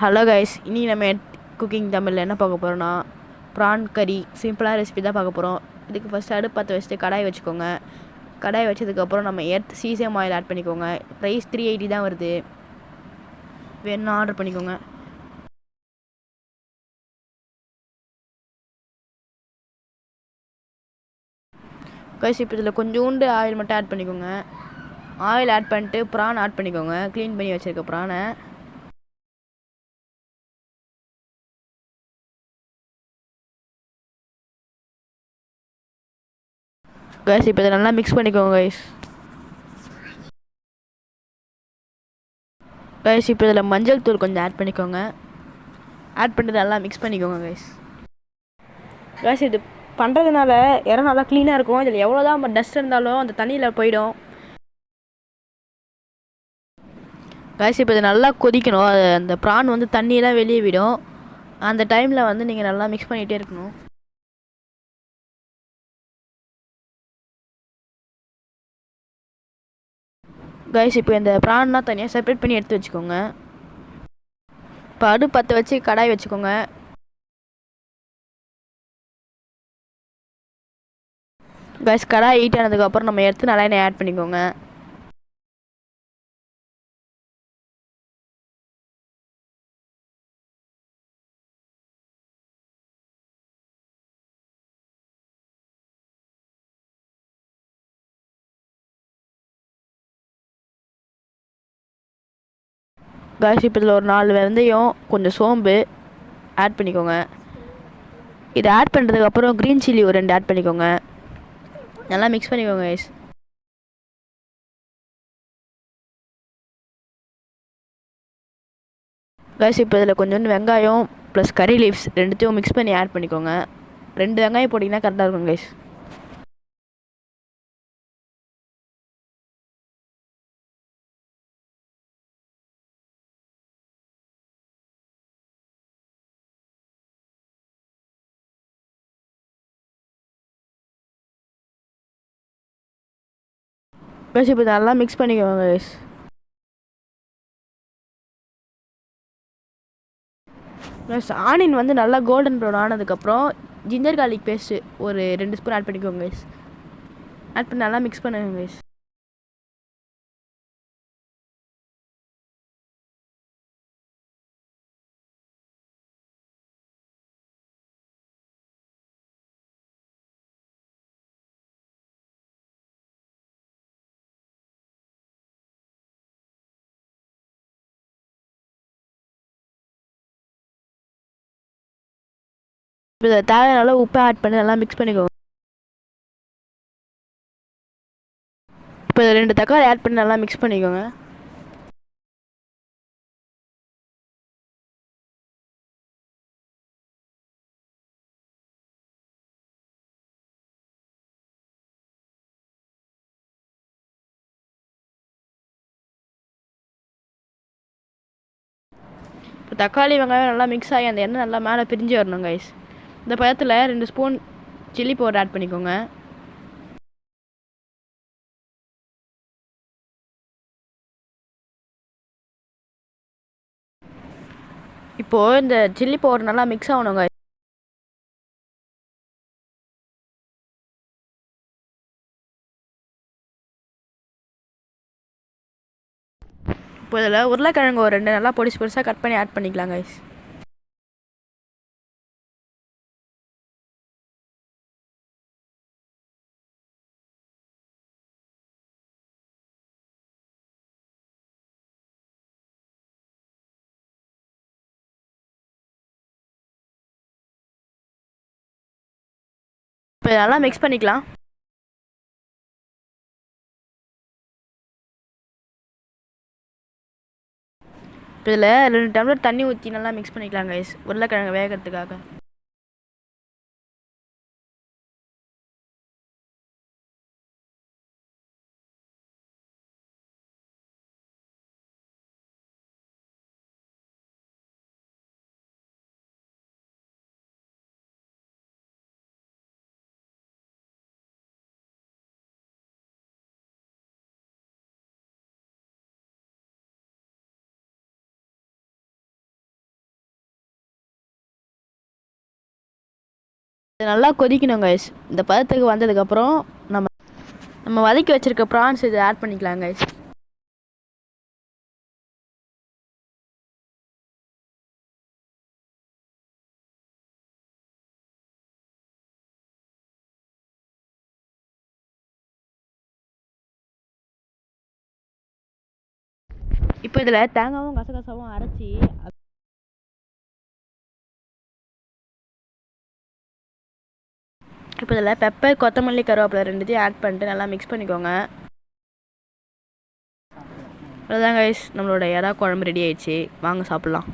Hello guys, இனி நம்ம cooking தமிழில் என்ன பார்க்க போகிறோன்னா ப்ரான் கறி சிம்பிளான ரெசிபி தான் பார்க்க போகிறோம். இதுக்கு ஃபஸ்ட்டு அடுப்பு பற்ற வச்சுட்டு கடாய் வச்சுக்கோங்க. கடாய் வச்சதுக்கப்புறம் நம்ம சீசம் ஆயில் ஆட் பண்ணிக்கோங்க. ப்ரைஸ் 380 தான் வருது, வேணும்னா ஆர்டர் பண்ணிக்கோங்க. கைஸ், இப்போ இதில் கொஞ்சோண்டு ஆயில் மட்டும் ஆட் பண்ணிக்கோங்க. ஆயில் ஆட் பண்ணிட்டு ப்ரான் ஆட் பண்ணிக்கோங்க. க்ளீன் பண்ணி வச்சுருக்க ப்ரானை கைஸ் இப்போ இதை நல்லா மிக்ஸ் பண்ணிக்கோங்க. கைஸ் இப்போ இதில் மஞ்சள் தூள் கொஞ்சம் ஆட் பண்ணிக்கோங்க. ஆட் பண்ணிட்டு நல்லா மிக்ஸ் பண்ணிக்கோங்க. கைஸ் இது பண்ணுறதுனால இடம் நல்லா க்ளீனாக இருக்கும். இதில் எவ்வளோ தான் டஸ்ட் இருந்தாலும் அந்த தண்ணியில் போயிடும். கைஸ் இப்போ இது நல்லா கொதிக்கணும். அது அந்த ப்ரான் வந்து தண்ணியெல்லாம் வெளியே விடும். அந்த டைமில் வந்து நீங்கள் நல்லா மிக்ஸ் பண்ணிகிட்டே இருக்கணும். கைஸ் இப்போ இந்த ப்ரான்லாம் தனியாக செப்பரேட் பண்ணி எடுத்து வச்சுக்கோங்க. இப்போ அடுப்பு பற்ற வச்சு கடாய் வச்சுக்கோங்க. கைஸ் கடாய் ஹீட் ஆனதுக்கப்புறம் நம்ம எடுத்து நல்லெண்ணெய் ஆட் பண்ணிக்கோங்க. கைஸ் இப்போ இதில் ஒரு 4 வெந்தயம், கொஞ்சம் சோம்பு ஆட் பண்ணிக்கோங்க. இதை ஆட் பண்ணுறதுக்கப்புறம் க்ரீன் சில்லி ஒரு 2 ஆட் பண்ணிக்கோங்க. நல்லா மிக்ஸ் பண்ணிக்கோங்க கைஸ். கைஸ் இப்போ இதில் கொஞ்சோண்டு வெங்காயம் ப்ளஸ் கறி லீவ்ஸ் ரெண்டுத்தையும் மிக்ஸ் பண்ணி ஆட் பண்ணிக்கோங்க. 2 வெங்காயம் போட்டிங்கன்னா கரெக்டாக இருக்கும் கைஸ். கைஸ் இப்போ நல்லா மிக்ஸ் பண்ணிக்கோங்க கைஸ். ப்ளஸ் ஆனியன் வந்து நல்லா கோல்டன் ப்ரௌன் ஆனதுக்கப்புறம் ஜிஞ்சர் கார்லிக் பேஸ்ட்டு ஒரு 2 ஸ்பூன் ஆட் பண்ணிக்கோங்க கைஸ். ஆட் பண்ணி நல்லா மிக்ஸ் பண்ணுங்க கைஸ். இப்போ இதை தேவையான அளவு உப்பை ஆட் பண்ணி நல்லா மிக்ஸ் பண்ணிக்கோங்க. இப்போ 2 தக்காளி ஆட் பண்ணி நல்லா மிக்ஸ் பண்ணிக்கோங்க. இப்போ தக்காளி வெங்காயம் நல்லா மிக்ஸ் ஆகி அந்த எண்ணெய் நல்லா மேலே பிரிஞ்சு வரணும் கைஸ். இந்த பழத்தில் 2 ஸ்பூன் சில்லி பவுடர் ஆட் பண்ணிக்கோங்க. இப்போது இந்த சில்லி பவுடர் நல்லா மிக்ஸ் ஆகணுங்க. இப்போ இதில் உருளைக்கிழங்கு ஒரு 2 நல்லா பொடிசாக கட் பண்ணி ஆட் பண்ணிக்கலாம் கைஸ். இப்போ நல்லா மிக்ஸ் பண்ணிக்கலாம். இப்போ இதில் 2 டம்ளர் தண்ணி ஊற்றி நல்லா மிக்ஸ் பண்ணிக்கலாம் கைஸ், உருளைக்கிழங்கு வேகிறதுக்காக. இது நல்லா கொதிக்கணும் கைஸ். இந்த பதத்துக்கு வந்ததுக்கப்புறம் நம்ம வதக்கி வச்சுருக்க ப்ரான்ஸ் இதை ஆட் பண்ணிக்கலாம் கைஸ். இப்போ இதில் தேங்காயும் கசகசாவும் அரைச்சி இப்போ இதில் பெப்பர், கொத்தமல்லி, கருவேப்பிலை ரெண்டுத்தையும் ஆட் பண்ணிட்டு நல்லா மிக்ஸ் பண்ணிக்கோங்க. அவ்வளோதான் கைஸ், நம்மளோட எறா குழம்பு ரெடி ஆயிடுச்சு. வாங்க சாப்பிட்லாம்.